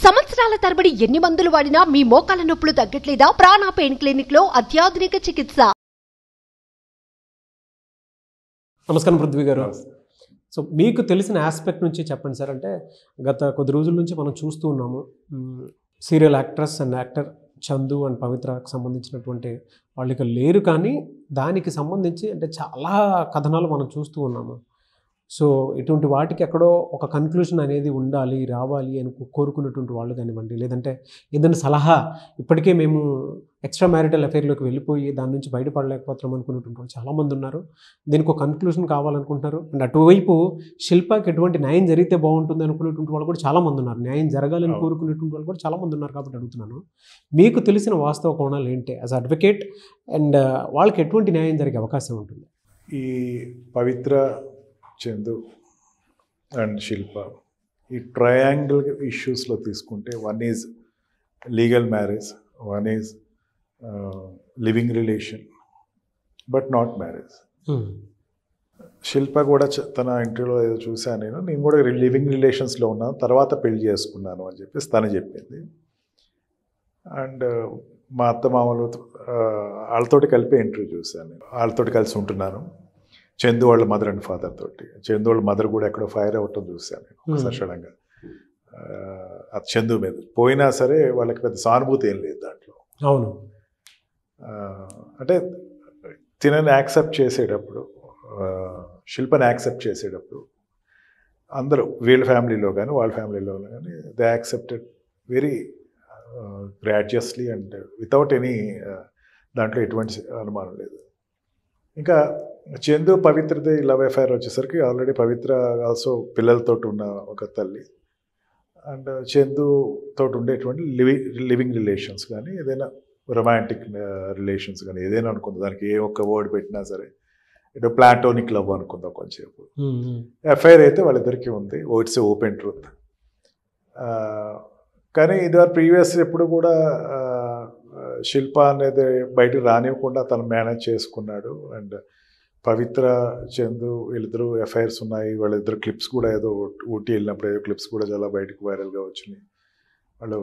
సంవత్సరాల తరబడి ఎన్ని మందులు వాడినా మీ మోకాల నొప్పులు తగ్గట్లేదా? ప్రాణ పెయిన్ క్లినిక్ లో అత్యాధునిక చికిత్స. నమస్కారం పృథ్వీ గారు. సో మీకు తెలిసిన ఆస్పెక్ట్ నుంచి చెప్పండి సార్. అంటే గత కొద్ది రోజుల నుంచి మనం చూస్తూ ఉన్నాము, serial actress and actor Chandu and పవిత్రకు సంబంధించినటువంటి వాళ్ళు ఇక లేరు, కానీ దానికి సంబంధించి అంటే చాలా కథనాలు మనం చూస్తూ ఉన్నాము. సో ఇటువంటి వాటికి ఎక్కడో ఒక కన్క్లూషన్ అనేది ఉండాలి, రావాలి అని కోరుకున్నటువంటి వాళ్ళు కానివ్వండి, లేదంటే ఏదైనా సలహా, ఇప్పటికే మేము ఎక్స్ట్రా మ్యారిటల్ అఫేర్లోకి వెళ్ళిపోయి దాని నుంచి బయటపడలేకపోతున్నాం అనుకున్నటువంటి వాళ్ళు చాలామంది ఉన్నారు. దీనికి ఒక కన్క్లూషన్ కావాలనుకుంటున్నారు. అండ్ అటువైపు శిల్పకి ఎటువంటి న్యాయం జరిగితే బాగుంటుంది అనుకునేటువంటి వాళ్ళు కూడా చాలామంది ఉన్నారు, న్యాయం జరగాలని కోరుకునేటువంటి వాళ్ళు కూడా చాలామంది ఉన్నారు. కాబట్టి అడుగుతున్నాను, మీకు తెలిసిన వాస్తవ కోణాలు ఏంటి యాజ్ అడ్వకేట్, అండ్ వాళ్ళకి ఎటువంటి న్యాయం జరిగే అవకాశం ఉంటుంది? ఈ పవిత్ర, చందు అండ్ శిల్ప ఈ ట్రయాంగిల్ ఇష్యూస్లో తీసుకుంటే, one is legal marriage, one is living relation but not marriage. Shilpa కూడా తన ఇంటర్వ్యూలో ఏదో చూశాను, నేను కూడా లివింగ్ రిలేషన్స్లో ఉన్నాను, తర్వాత పెళ్లి చేసుకున్నాను అని చెప్పేసి తను చెప్పింది. అండ్ మా అత్తమామలు వాళ్ళతోటి కలిపి ఇంటర్వ్యూ చూశాను, వాళ్ళతోటి కలిసి ఉంటున్నాను. చందు వాళ్ళ మదర్ అండ్ ఫాదర్ తోటి. చందు వాళ్ళ మదర్ కూడా ఎక్కడో ఫైర్ అవ్వటం చూశాను నేను ఒకసారి సడన్గా. అది చందు మీద పోయినా సరే వాళ్ళకి పెద్ద సానుభూతి ఏం లేదు దాంట్లో. అవును, అంటే తినని యాక్సెప్ట్ చేసేటప్పుడు, శిల్పని యాక్సెప్ట్ చేసేటప్పుడు అందరూ వీళ్ళ ఫ్యామిలీలో కానీ వాళ్ళ ఫ్యామిలీలో కానీ they accepted very gradually and without any, దాంట్లో ఎటువంటి అనుమానం లేదు. ఇంకా చందు పవిత్రది లవ్ అఫైర్ వచ్చేసరికి ఆల్రెడీ పవిత్ర ఆల్సో పిల్లలతో ఉన్న ఒక తల్లి, అండ్ చందు తోటి ఉండేటువంటి లివింగ్ రిలేషన్స్ కానీ ఏదైనా రొమాంటిక్ రిలేషన్స్ కానీ ఏదైనా అనుకుంది, దానికి ఏ ఒక్క వర్డ్ పెట్టినా సరే ఏదో ప్లాటోనిక్ లవ్ అనుకుందాం కొంచెంసేపు. అఫైర్ అయితే వాళ్ళిద్దరికీ ఉంది, ఇట్స్ ఓపెన్ ట్రూత్. కానీ ఇది ప్రీవియస్ ఎప్పుడు కూడా శిల్ప అనేది బయటకు రానివ్వకుండా తను మేనేజ్ చేసుకున్నాడు. అండ్ పవిత్ర, చందు వీళ్ళిద్దరూ ఎఫ్ఐఆర్స్ ఉన్నాయి. వాళ్ళిద్దరు క్లిప్స్ కూడా ఏదో ఊటీ వెళ్ళినప్పుడు ఏదో క్లిప్స్ కూడా చాలా బయటకు వైరల్గా వచ్చినాయి. వాళ్ళు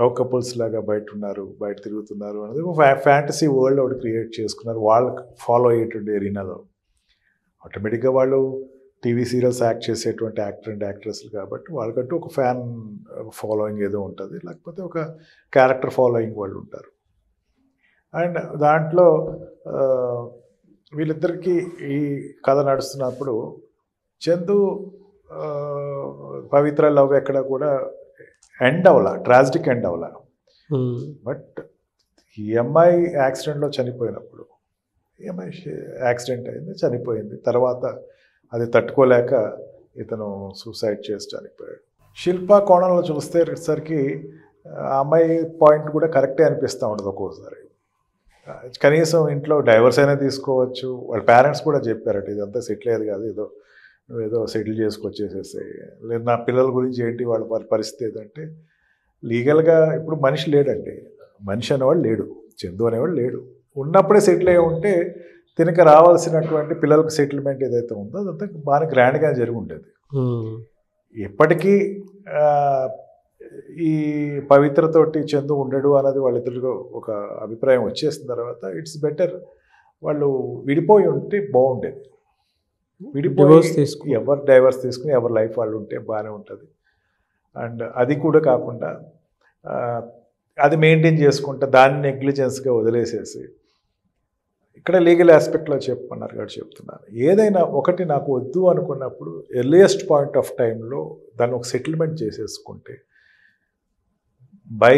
లవ్ కపుల్స్ లాగా బయట ఉన్నారు, బయట తిరుగుతున్నారు అనేది ఫ్యాంటసీ వరల్డ్ ఒకటి క్రియేట్ చేసుకున్నారు వాళ్ళకి ఫాలో అయ్యేటువంటి ఎరీనాలో. ఆటోమేటిక్గా వాళ్ళు టీవీ సీరియల్స్ యాక్ట్ చేసేటువంటి యాక్టర్ అండ్ యాక్ట్రెస్లు కాబట్టి వాళ్ళకంటూ ఒక ఫ్యాన్ ఫాలోయింగ్ ఏదో ఉంటుంది, లేకపోతే ఒక క్యారెక్టర్ ఫాలోయింగ్ వాళ్ళు ఉంటారు. అండ్ దాంట్లో వీళ్ళిద్దరికీ ఈ కథ నడుస్తున్నప్పుడు చందు పవిత్ర లవ్ ఎక్కడ కూడా ఎండ్ అవ్వాల, ట్రాజిడిక్ ఎండ్ అవ్వాల. బట్ ఈ అమ్మాయి యాక్సిడెంట్లో చనిపోయినప్పుడు, ఈ అమ్మాయి యాక్సిడెంట్ అయింది, చనిపోయింది. తర్వాత అది తట్టుకోలేక ఇతను సూసైడ్ చేసి చనిపోయాడు. శిల్ప కోణంలో చూసేసరికి ఆ అమ్మాయి పాయింట్ కూడా కరెక్టే అనిపిస్తూ ఉండదు ఒక్కోసారి. కనీసం ఇంట్లో డైవర్స్ అయినా తీసుకోవచ్చు. వాళ్ళ పేరెంట్స్ కూడా చెప్పారట, ఇదంతా సెటిల్ అయ్యేది కాదు, ఏదో నువ్వేదో సెటిల్ చేసుకొచ్చేసేసాయి, లేదు నా పిల్లల గురించి ఏంటి వాళ్ళ పరిస్థితి ఏదంటే, లీగల్గా ఇప్పుడు మనిషి లేడండి, మనిషి అనేవాడు లేడు, చందు అనేవాడు లేడు. ఉన్నప్పుడే సెటిల్ అయ్యి ఉంటే తినక రావాల్సినటువంటి పిల్లలకు సెటిల్మెంట్ ఏదైతే ఉందో అదంతా బాగా గ్రాండ్గా జరిగి ఉండేది. ఇప్పటికీ ఈ పవిత్రతోటి చందు ఉండడు అన్నది వాళ్ళిద్దరిలో ఒక అభిప్రాయం వచ్చేసిన తర్వాత ఇట్స్ బెటర్ వాళ్ళు విడిపోయి ఉంటే బాగుండేది. విడిపోయి ఎవరు డైవర్స్ తీసుకుని ఎవరి లైఫ్ వాళ్ళు ఉంటే బాగానే ఉంటుంది. అండ్ అది కూడా కాకుండా అది మెయింటైన్ చేసుకుంటే దాన్ని నెగ్లిజెన్స్గా వదిలేసేసి, ఇక్కడ లీగల్ ఆస్పెక్ట్లో చెప్పమన్నారు కాబట్టి చెప్తున్నాను. ఏదైనా ఒకటి నాకు వద్దు అనుకున్నప్పుడు ఎర్లియస్ట్ పాయింట్ ఆఫ్ టైంలో దాన్ని ఒక సెటిల్మెంట్ చేసేసుకుంటే, బై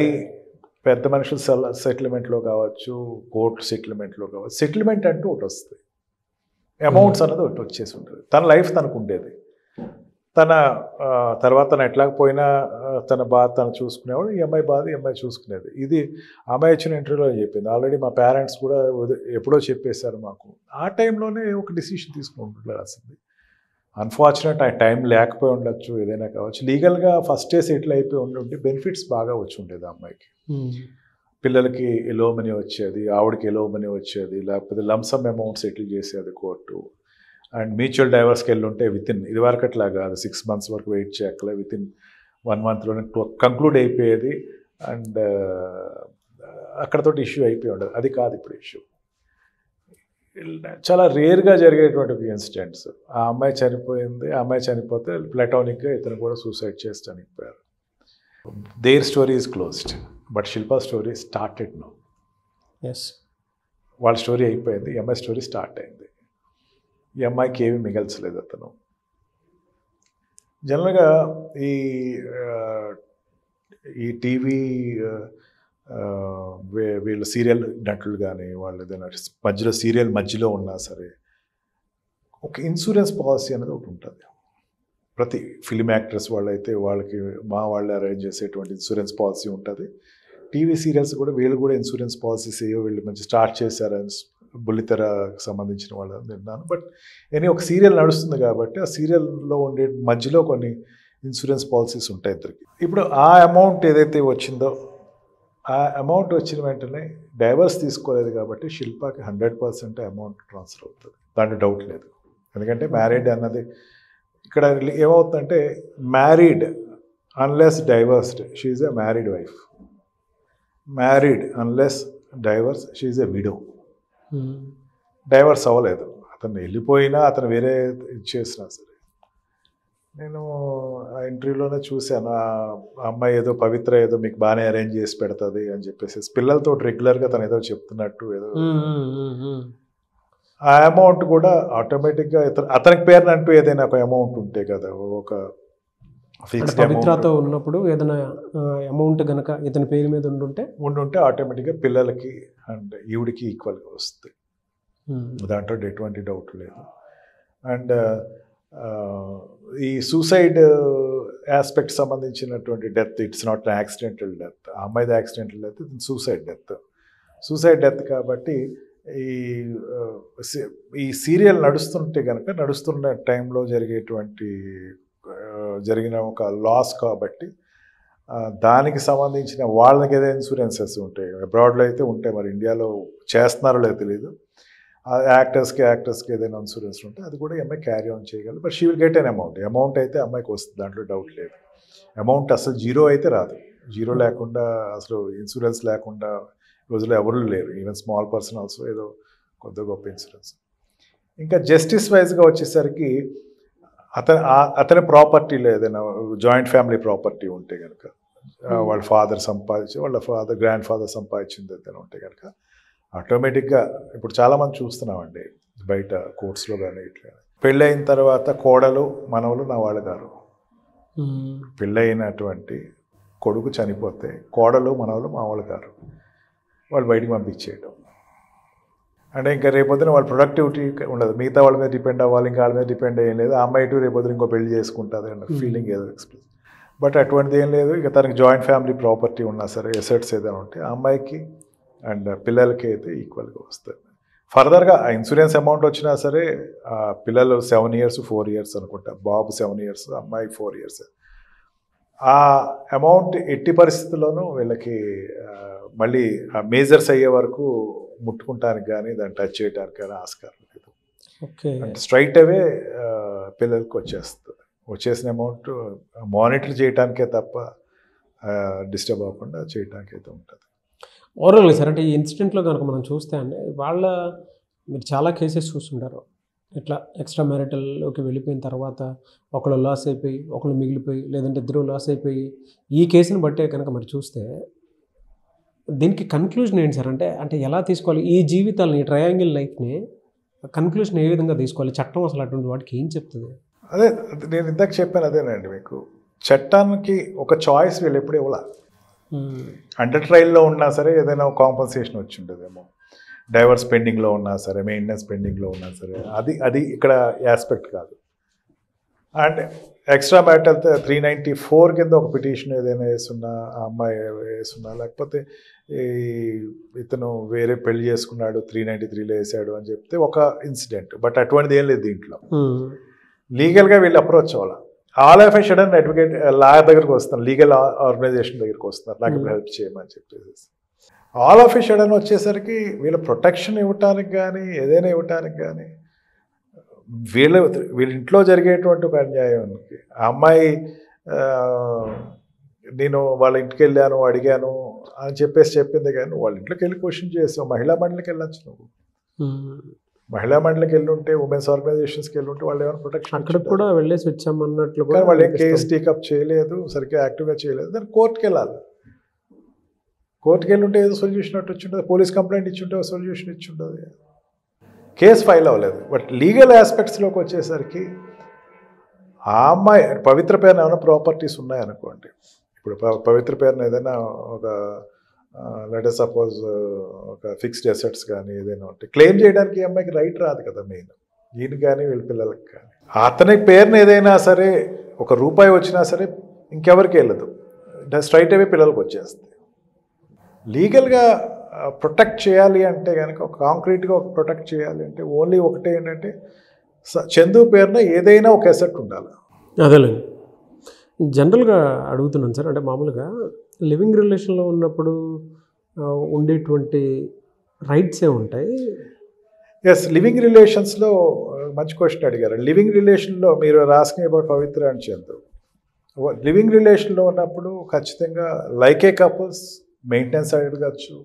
పెద్ద మనుషుల సెటిల్మెంట్లో కావచ్చు, కోర్టు సెటిల్మెంట్లో కావచ్చు, సెటిల్మెంట్ అంటూ ఒకటి వస్తుంది, అమౌంట్స్ అన్నది ఒకటి వచ్చేసి ఉంటుంది. తన లైఫ్ తనకు ఉండేది, తన తర్వాత తను ఎట్లాకపోయినా తన బాధ తను చూసుకునేవాడు, ఈ అమ్మాయి బాధ ఈ అమ్మాయి చూసుకునేది. ఇది అమ్మాయి ఇచ్చిన ఇంటర్వ్యూలో చెప్పింది. ఆల్రెడీ మా పేరెంట్స్ కూడా ఎప్పుడో చెప్పేశారు మాకు, ఆ టైంలోనే ఒక డిసిషన్ తీసుకుంటుండాల్సింది. అన్ఫార్చునేట్ ఆ టైం లేకపోయి ఉండొచ్చు, ఏదైనా కావచ్చు. లీగల్గా ఫస్టే సెటిల్ అయిపోయి ఉండి బెనిఫిట్స్ బాగా వచ్చి ఉండేది అమ్మాయికి. పిల్లలకి ఎలో మనీ వచ్చేది, ఆవిడకి ఎలో మనీ వచ్చేది, లేకపోతే లంసమ్ అమౌంట్ సెటిల్ చేసేది కోర్టు. అండ్ మ్యూచువల్ డైవర్స్కి వెళ్ళి ఉంటే వితిన్, ఇది వరకు అట్లా కాదు 6 months వరకు వెయిట్ చేయక్కలే, వితిన్ 1 monthలోనే కంక్లూడ్ అయిపోయేది. అండ్ అక్కడతో ఇష్యూ అయిపోయి ఉండదు. అది కాదు ఇప్పుడు ఇష్యూ. చాలా రేర్గా జరిగేటువంటి ఇన్సిడెంట్స్. ఆ అమ్మాయి చనిపోయింది, ఆ అమ్మాయి చనిపోతే ప్లాటోనిక్గా ఇతను కూడా సూసైడ్ చేసి చనిపోయారు. Their story is closed, but Shilpa story started now. Yes, వాళ్ళ స్టోరీ అయిపోయింది, ఈ అమ్మాయి స్టోరీ స్టార్ట్ అయింది. ఈ అమ్మాయికి ఏమీ మిగల్చలేదు అతను. జనరల్గా ఈ టీవీ వీళ్ళు సీరియల్ నటులు కానీ వాళ్ళు ఏదైనా మధ్యలో సీరియల్ మధ్యలో ఉన్నా సరే ఒక ఇన్సూరెన్స్ పాలసీ అనేది ఒకటి ఉంటుంది. ప్రతి ఫిలిం యాక్టర్స్ వాళ్ళైతే వాళ్ళకి వాళ్ళు అరేంజ్ చేసేటువంటి ఇన్సూరెన్స్ పాలసీ ఉంటుంది. టీవీ సీరియల్స్ కూడా వీళ్ళు కూడా ఇన్సూరెన్స్ పాలసీస్ ఏవో వీళ్ళు మంచి స్టార్ట్ చేశారని బుల్లితెరకు సంబంధించిన వాళ్ళు విన్నాను. బట్ ఒక సీరియల్ నడుస్తుంది కాబట్టి ఆ సీరియల్లో ఉండే మధ్యలో కొన్ని ఇన్సూరెన్స్ పాలసీస్ ఉంటాయి ఇద్దరికి. ఇప్పుడు ఆ అమౌంట్ ఏదైతే వచ్చిందో ఆ అమౌంట్ వచ్చిన వెంటనే డైవర్స్ తీసుకోలేదు కాబట్టి శిల్పాకి 100% అమౌంట్ ట్రాన్స్ఫర్ అవుతుంది, దాంట్లో డౌట్ లేదు. ఎందుకంటే మ్యారీడ్ అన్నది ఇక్కడ ఏమవుతుందంటే married unless divorced she is a married wife, married unless divorce she is a widow. Divorce అవ్వలేదు, అతను వెళ్ళిపోయినా అతను వేరే ఇచ్చేసినా సరే. నేను ఆ ఇంటర్వ్యూలోనే చూశాను, ఆ అమ్మాయి ఏదో పవిత్ర ఏదో మీకు బాగానే అరేంజ్ చేసి పెడుతుంది అని చెప్పేసి పిల్లలతో రెగ్యులర్గా తను ఏదో చెప్తున్నట్టు ఏదో. ఆ అమౌంట్ కూడా ఆటోమేటిక్గా అతనికి పేరునంటూ ఏదైనా ఒక అమౌంట్ ఉంటే కదా, ఒక ఫిక్స్డ్ పవిత్రతో ఉన్నప్పుడు ఏదైనా అమౌంట్ కనుక ఇతని పేరు మీద ఉండుంటే ఆటోమేటిక్గా పిల్లలకి అండ్ ఈవిడికి ఈక్వల్గా వస్తుంది. దాంట్లో ఎటువంటి డౌట్ లేదు. అండ్ ఈ సూసైడ్ ఆస్పెక్ట్ సంబంధించినటువంటి death, it's not accidental death. ఆ అమ్మాయిది యాక్సిడెంటల్ డెత్, సూసైడ్ డెత్ కాబట్టి ఈ సీరియల్ నడుస్తున్న టైంలో జరిగిన ఒక లాస్ కాబట్టి దానికి సంబంధించిన వాళ్ళకి ఏదైనా ఇన్సూరెన్సెస్ ఉంటాయి. అబ్రాడ్లో అయితే ఉంటాయి, మరి ఇండియాలో చేస్తున్నారో లేదో తెలియదు. యాక్టర్స్కి ఏదైనా ఇన్సూరెన్స్ ఉంటే అది కూడా అమ్మాయి క్యారీ ఆన్ చేయగలరు. But she will get an amount అయితే అమ్మాయికి వస్తుంది, దాంట్లో డౌట్ లేదు. అమౌంట్ అసలు జీరో అయితే రాదు. జీరో లేకుండా అసలు ఇన్సూరెన్స్ లేకుండా రోజుల్లో ఎవరు లేరు. ఈవెన్ స్మాల్ పర్సన్ ఆల్సో ఏదో కొద్ది గొప్ప ఇన్సూరెన్స్. ఇంకా జస్టిస్ వైజ్గా వచ్చేసరికి అతని ప్రాపర్టీలో ఏదైనా జాయింట్ ఫ్యామిలీ ప్రాపర్టీ ఉంటే కనుక, వాళ్ళ గ్రాండ్ ఫాదర్ సంపాదించింది ఏదైనా ఉంటే కనుక ఆటోమేటిక్గా ఇప్పుడు చాలామంది చూస్తున్నామండి బయట కోర్ట్స్లో కానీ ఇట్లా, పెళ్ళైన తర్వాత కోడలు మనవలు నా వాళ్ళు గారు, పెళ్ళైనటువంటి కొడుకు చనిపోతే కోడలు మనవలు మా వాళ్ళు గారు, వాళ్ళు బయటికి పంపించేయడం. అంటే ఇంకా రేపొద్దున వాళ్ళ ప్రొడక్టివిటీ ఉండదు, మిగతా వాళ్ళ మీద డిపెండ్ అవ్వాలి, ఇంకా వాళ్ళ మీద డిపెండ్ అయ్యేం లేదు. ఆ అమ్మాయి రేపొద్దున ఇంకో పెళ్లి చేసుకుంటుంది అన్న ఫీలింగ్ ఏదో ఎక్స్ప్రెస్. బట్ అటువంటిది ఏం లేదు. ఇక తనకి జాయింట్ ఫ్యామిలీ ప్రాపర్టీ ఉన్నా సరే, ఎసెట్స్ ఏదైనా ఉంటే ఆ అమ్మాయికి అండ్ పిల్లలకి అయితే ఈక్వల్గా వస్తుంది. ఫర్దర్గా ఆ ఇన్సూరెన్స్ అమౌంట్ వచ్చినా సరే పిల్లలు 7 years 4 years అనుకుంటా, బాబు 7 years, అమ్మాయి 4 years. ఆ అమౌంట్ ఎట్టి పరిస్థితుల్లోనూ వీళ్ళకి మళ్ళీ ఆ మేజర్స్ అయ్యే వరకు ముట్టుకుంటానికి కానీ దాన్ని టచ్ చేయడానికి కానీ ఆస్కారం లేదు. అంటే స్ట్రైట్ అవే పిల్లలకి వచ్చేసిన అమౌంట్ మానిటర్ చేయడానికే తప్ప డిస్టర్బ్ అవ్వకుండా చేయడానికి అయితే ఉంటుంది. ఓవరాల్గా సార్, అంటే ఈ ఇన్సిడెంట్లో కనుక మనం చూస్తే అండి మీరు చాలా కేసెస్ చూస్తుంటారు. ఇట్లా ఎక్స్ట్రా మ్యారిటల్లోకి వెళ్ళిపోయిన తర్వాత ఒకళ్ళు లాస్ అయిపోయి, ఒకళ్ళు మిగిలిపోయి, లేదంటే ఇద్దరు లాస్ అయిపోయి, ఈ కేసుని బట్టే కనుక మరి చూస్తే దీనికి కన్క్లూజన్ ఏంటి సార్? అంటే ఎలా తీసుకోవాలి ఈ జీవితాలని, ఈ ట్రయాంగిల్ లైఫ్ని కన్క్లూజన్ ఏ విధంగా తీసుకోవాలి? చట్టం అసలు అటువంటి వాటికి ఏం చెప్తుంది? అదే నేను ఇందాక చెప్పాను, అదేనండి మీకు. చట్టానికి ఒక చాయిస్ వీళ్ళు ఎప్పుడు ఇవ్వాల. అండర్ ట్రయల్లో ఉన్నా సరే ఏదైనా కాంపన్సేషన్ వచ్చి ఉండదేమో, డైవర్స్ పెండింగ్లో ఉన్నా సరే, మెయింటెనెన్స్ పెండింగ్లో ఉన్నా సరే, అది ఇక్కడ యాస్పెక్ట్ కాదు. అండ్ ఎక్స్ట్రా మ్యారిటల్ 394 కింద ఒక పిటిషన్ ఏదైనా వేసున్నా, ఆ అమ్మాయి వేసున్నా, లేకపోతే ఇతను వేరే పెళ్లి చేసుకున్నాడు 393లో వేసాడు అని చెప్తే ఒక ఇన్సిడెంట్. బట్ అటువంటిది ఏం లేదు దీంట్లో. లీగల్గా వీళ్ళు అప్రోచ్ అవ్వాలి. All of a sudden advocate law దగ్గరికి వస్తున్నారు, లీగల్ ఆర్గనైజేషన్ దగ్గరికి వస్తున్నారు, నాకు ఇప్పుడు హెల్ప్ చేయమని చెప్పేసి. ఆల్ ఆఫ్ ఎ సడన్ వచ్చేసరికి వీళ్ళ ప్రొటెక్షన్ ఇవ్వటానికి కానీ ఏదైనా ఇవ్వటానికి కానీ వీళ్ళ ఇంట్లో జరిగేటువంటి ఒక అన్యాయానికి ఆ అమ్మాయి నేను వాళ్ళ ఇంటికి వెళ్ళాను అడిగాను అని చెప్పింది కానీ వాళ్ళ ఇంట్లోకి వెళ్ళి క్వశ్చన్ చేసావు. మహిళా మండలికి వెళ్ళొచ్చు నువ్వు. మహిళా మండలికి వెళ్ళి ఉంటే, ఉమెన్స్ ఆర్గనైజేషన్స్కి వెళ్ళి ఉంటే వాళ్ళు ఏమైనా ప్రొటెక్షన్ అక్కడ కూడా వెళ్ళేసి వచ్చామన్నట్లు. కానీ వాళ్ళు ఏం కేసు టేకప్ చేయలేదు, సరిగ్గా యాక్టివ్గా చేయలేదు. దాన్ని కోర్టుకి వెళ్ళాలి. కోర్టుకి వెళ్ళి ఉంటే ఏదో సొల్యూషన్ అట్టు వచ్చి ఉంటుంది. పోలీస్ కంప్లైంట్ ఇచ్చి ఉంటే సొల్యూషన్ ఇచ్చి ఉంటుంది. కేసు ఫైల్ అవ్వలేదు. బట్ లీగల్ ఆస్పెక్ట్స్లోకి వచ్చేసరికి ఆ అమ్మాయి పవిత్ర పేరున ఏమైనా ప్రాపర్టీస్ ఉన్నాయనుకోండి. ఇప్పుడు పవిత్ర పేరున ఏదైనా ఒక లెట్ సపోజ్ ఒక ఫిక్స్డ్ అసెట్స్ కానీ ఏదైనా ఉంటే క్లెయిమ్ చేయడానికి ఈ అమ్మాయికి రైట్ రాదు కదా. మెయిన్ ఈయన కానీ వీళ్ళ పిల్లలకి కానీ అతని పేరున ఏదైనా సరే ఒక రూపాయి వచ్చినా సరే ఇంకెవరికి వెళ్ళదు, స్ట్రైట్ అవే పిల్లలకు వచ్చేస్తుంది. లీగల్గా ప్రొటెక్ట్ చేయాలి అంటే కనుక కాంక్రీట్గా ప్రొటెక్ట్ చేయాలి అంటే ఓన్లీ ఒకటే ఏంటంటే చందు పేరున ఏదైనా ఒక అసెట్ ఉండాలి. అదేలేండి. జనరల్గా అడుగుతున్నాను సార్, అంటే మామూలుగా లివింగ్ రిలేషన్లో ఉన్నప్పుడు ఉండేటువంటి రైట్స్ ఏ ఉంటాయి? ఎస్, లివింగ్ రిలేషన్స్లో మంచి క్వశ్చన్ అడిగారు. లివింగ్ రిలేషన్లో మీరు రాసుకునే about Pavitra and Chandu living రిలేషన్లో ఉన్నప్పుడు ఖచ్చితంగా లైక్ ఏ కపుల్స్ మెయింటెనెన్స్ అడగచ్చు,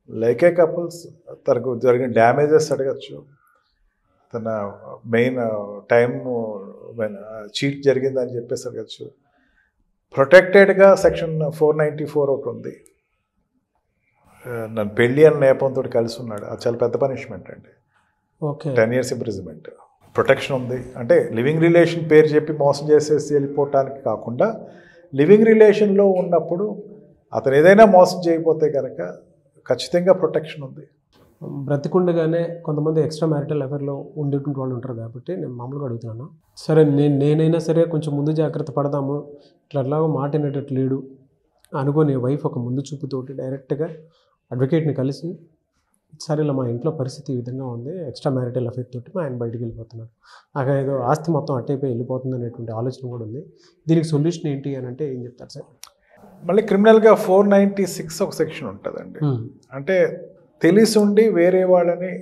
లైక్ ఏ కపుల్స్ తనకు జరిగిన డ్యామేజెస్ అడగచ్చు, తన మెయిన్ టైం చీట్ జరిగిందని చెప్పేసి అడగచ్చు. ప్రొటెక్టెడ్గా సెక్షన్ 494 ఒకటి ఉంది. నన్ను పెళ్ళి అన్న నేపంతో కలిసి ఉన్నాడు, అది చాలా పెద్ద పనిష్మెంట్ అండి. Okay, 10 years imprisonment. ప్రొటెక్షన్ ఉంది. అంటే లివింగ్ రిలేషన్ పేరు చెప్పి మోసం చేసేసి వెళ్ళిపోవటానికి కాకుండా లివింగ్ రిలేషన్లో ఉన్నప్పుడు అతను ఏదైనా మోసం చేయకపోతే కనుక ఖచ్చితంగా ప్రొటెక్షన్ ఉంది. బ్రతికుండగానే కొంతమంది ఎక్స్ట్రా మ్యారిటల్ అఫేర్లో ఉండేటువంటి వాళ్ళు ఉంటారు కాబట్టి నేను మామూలుగా అడుగుతున్నాను. సరే, నేనైనా సరే కొంచెం ముందు జాగ్రత్త పడదాము, ఇట్లాగో మాట వినేటట్టు లేడు అనుకోని వైఫ్ ఒక ముందు చూపుతోటి డైరెక్ట్గా అడ్వకేట్ని కలిసి, సరే ఇలా మా ఇంట్లో పరిస్థితి ఈ విధంగా ఉంది, ఎక్స్ట్రా మ్యారిటల్ అఫేర్ తోటి మా ఆయన బయటికి వెళ్ళిపోతున్నారు, నాకు ఏదో ఆస్తి మొత్తం అట్టయిపోయి వెళ్ళిపోతుంది అనేటువంటి ఆలోచన కూడా ఉంది, దీనికి సొల్యూషన్ ఏంటి అని అంటే ఏం చెప్తారు సార్? మళ్ళీ క్రిమినల్గా 496 ఒక సెక్షన్ ఉంటుందండి. అంటే తెలిసి ఉండి వేరే వాళ్ళని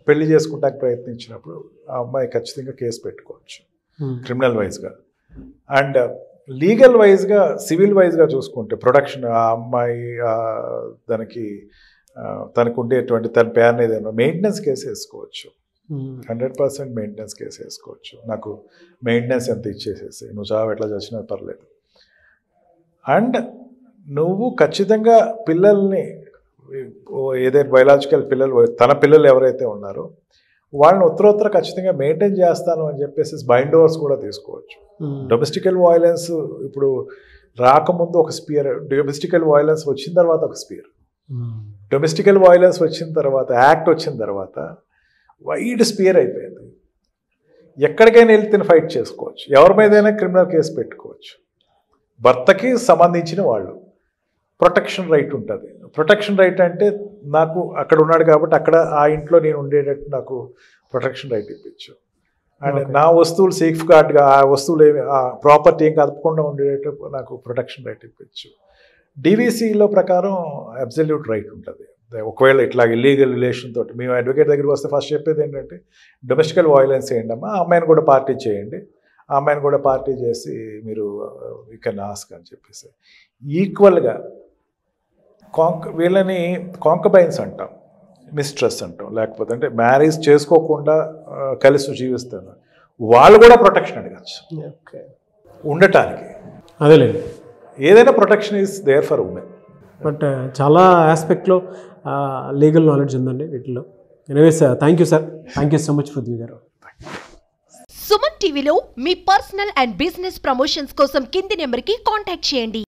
పెళ్లి చేసుకుంటానికి ప్రయత్నించినప్పుడు ఆ అమ్మాయి ఖచ్చితంగా కేసు పెట్టుకోవచ్చు క్రిమినల్ వైజ్గా. అండ్ లీగల్ వైజ్గా సివిల్ వైజ్గా చూసుకుంటే ప్రొడక్షన్ ఆ అమ్మాయి తనకు ఉండేటువంటి తన పేరుని ఏదైనా మెయింటెనెన్స్ కేసు వేసుకోవచ్చు. 100% మెయింటెనెన్స్ కేసు వేసుకోవచ్చు. నాకు మెయింటెనెన్స్ ఎంత ఇచ్చేసేసి నువ్వు చావు ఎట్లా చచ్చినా పర్లేదు. అండ్ నువ్వు ఖచ్చితంగా పిల్లల్ని ఏదైతే బయలాజికల్ తన పిల్లలు ఎవరైతే ఉన్నారో వాళ్ళని ఉత్తరోత్తర ఖచ్చితంగా మెయింటైన్ చేస్తాను అని చెప్పేసి బైండ్ ఓవర్స్ కూడా తీసుకోవచ్చు. డొమెస్టికల్ వైలెన్స్ ఇప్పుడు రాకముందు ఒక స్పియర్, డొమెస్టికల్ వైలెన్స్ వచ్చిన తర్వాత ఒక స్పియర్, డొమెస్టికల్ వైలెన్స్ వచ్చిన తర్వాత యాక్ట్ వచ్చిన తర్వాత వైడ్ స్పియర్ అయిపోయింది. ఎక్కడికైనా వెళ్తే ఫైట్ చేసుకోవచ్చు, ఎవరి మీదైనా క్రిమినల్ కేసు పెట్టుకోవచ్చు. భర్తకి సంబంధించిన వాళ్ళు ప్రొటెక్షన్ రైట్ ఉంటుంది. ప్రొటెక్షన్ రైట్ అంటే నాకు అక్కడ ఉన్నాడు కాబట్టి అక్కడ ఆ ఇంట్లో నేను ఉండేటట్టు నాకు ప్రొటెక్షన్ రైట్ ఇప్పించు. అండ్ నా వస్తువులు సేఫ్ గార్డ్గా ఆ వస్తువులు ఏమి ఆ ప్రాపర్టీ ఏం కదపకుండా ఉండేటట్టు నాకు ప్రొటెక్షన్ రైట్ ఇప్పించు. డివిసిలో ప్రకారం అబ్సల్యూట్ రైట్ ఉంటుంది. ఒకవేళ ఇట్లా ఇల్లీగల్ రిలేషన్ తోటి మేము అడ్వకేట్ దగ్గరికి వస్తే ఫస్ట్ చెప్పేది ఏంటంటే డొమెస్టికల్ వైలెన్స్ చేయండి అమ్మా, ఆ అమ్మాయిని కూడా పార్టీ చేయండి, ఆ అమ్మాయిని కూడా పార్టీ చేసి మీరు యూ కెన్ ఆస్క్ అని చెప్పేసి ఈక్వల్గా వీళ్ళని కాంకబైన్స్ అంటాం, మిస్ట్రెస్ అంటాం, లేకపోతే అంటే మ్యారేజ్ చేసుకోకుండా కలిసి జీవిస్తారు, వాళ్ళు కూడా ప్రొటెక్షన్ అడగచ్చు ఉండటానికి. అదేలేండి, ఏదైనా protection is there for women. But చాలా ఆస్పెక్ట్లో లీగల్ నాలెడ్జ్ ఉందండి వీటిలో. Anyways thank you sir, thank you so much Prithvi గారు. సుమన్ టీవీలో మీ పర్సనల్ అండ్ బిజినెస్ ప్రమోషన్స్ కోసం కింది నెంబర్కి కాంటాక్ట్ చేయండి.